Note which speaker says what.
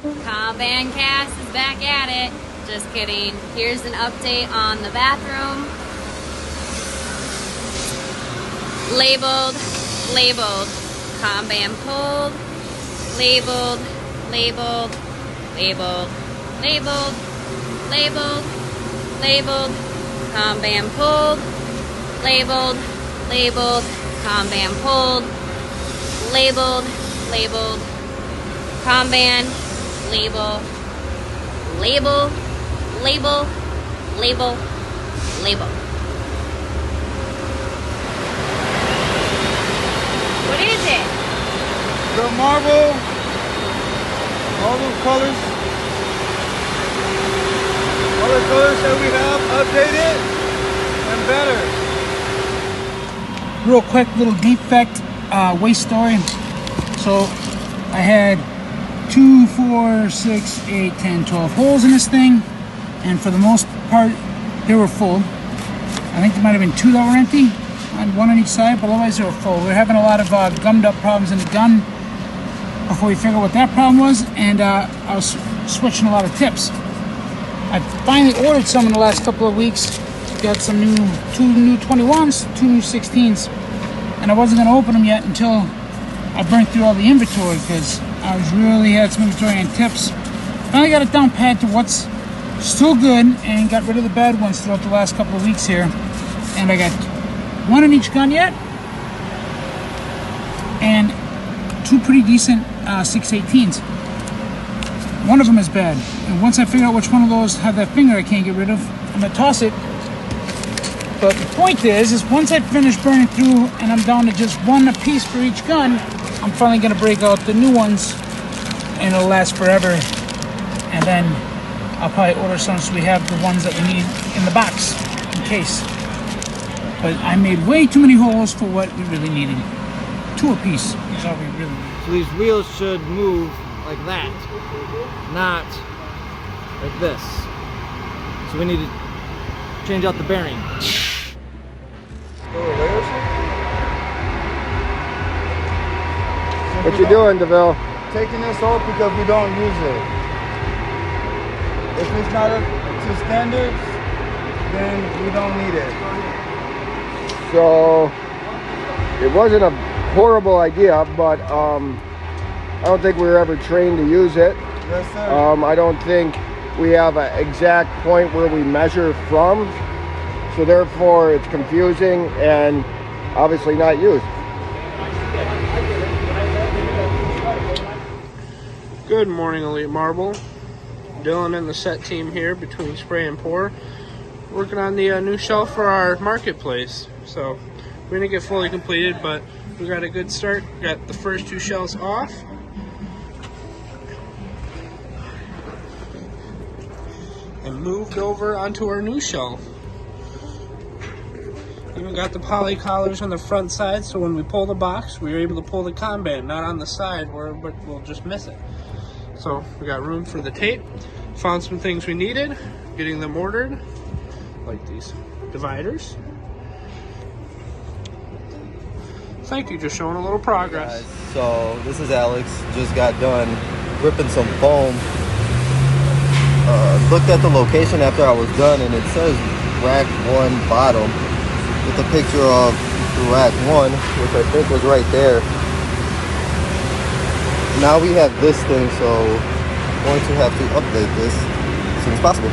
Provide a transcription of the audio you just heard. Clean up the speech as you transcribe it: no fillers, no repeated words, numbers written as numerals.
Speaker 1: Comban Cass is back at it. Just kidding. Here's an update on the bathroom. Labeled, labeled. Comban pulled. Labeled, labeled, labeled, labeled, labeled, labeled. Comban pulled. Labeled, labeled. Comban pulled. Labeled, labeled. Comban, label, label, label, label, label. What is it?
Speaker 2: The marble, all those colors, all the colors that we have updated and better. Real quick little defect waste story. So I had 2, 4, 6, 8, 10, 12 holes in this thing, and for the most part they were full. I think there might have been 2 that were empty, one on each side, but otherwise they were full. We were having a lot of gummed up problems in the gun before we figured out what that problem was, and I was switching a lot of tips. I finally ordered some in the last couple of weeks. Got some two new 21s, 2 new 16s, and I wasn't going to open them yet until I burnt through all the inventory, because I was really had some inventory and tips. Finally got it down pat to what's still good, and got rid of the bad ones throughout the last couple of weeks here. And I got 1 in each gun yet, and 2 pretty decent 618s. One of them is bad, and once I figure out which one of those have that finger I can't get rid of, I'm gonna toss it. But the point is once I finish burning through and I'm down to just 1 a piece for each gun, I'm finally gonna break out the new ones, and it'll last forever. And then I'll probably order some so we have the ones that we need in the box in case. But I made way too many holes for what we really needed. 2 a piece is all we really need.
Speaker 3: So these wheels should move like that, not like this. So we need to change out the bearing.
Speaker 2: What you doing, DeVille? Taking this off because we don't use it. If it's not up to standards, then we don't need it.
Speaker 4: So it wasn't a horrible idea, but I don't think we were ever trained to use it.
Speaker 2: Yes, sir.
Speaker 4: I don't think we have an exact point where we measure from, so therefore it's confusing and obviously not used.
Speaker 5: Good morning, Elite Marble. Dylan and the set team here between Spray and Pour, working on the new shelf for our marketplace. So we didn't get fully completed, but we got a good start. Got the first 2 shelves off. And moved over onto our new shelf. Even got the poly collars on the front side, so when we pull the box, we were able to pull the Comban, not on the side where we'll just miss it. So we got room for the tape. Found some things we needed, getting them ordered, like these dividers. Thank you, just showing a little progress.
Speaker 6: So this is Alex, just got done ripping some foam. Looked at the location after I was done, and it says rack 1 bottom with a picture of rack 1, which I think was right there. Now we have this thing, so I'm going to have to update this as soon as possible.